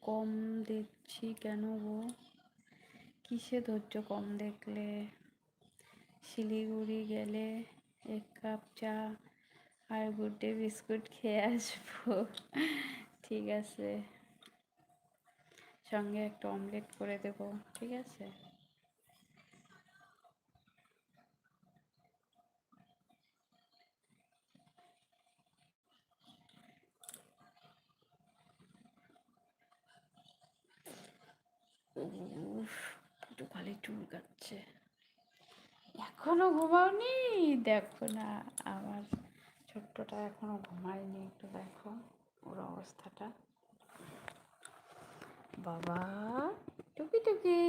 কম দেখছি কেন গো? কিসে ধৈর্য কম দেখলে? শিলিগুড়ি গেলে 1 কাপ চা আর গুড ডে বিস্কুট খেয়ে আসবো। ঠিক আছে, সঙ্গে একটা অমলেট করে দেবো, ঠিক আছে? উফ, একটু খালি চুল কাটছে। এখনো ঘুমাওনি? দেখো না, আমার ছোট্টটা এখনো ঘুমায়নি, একটু দেখো ওর অবস্থাটা। বাবা টুকি টুকি,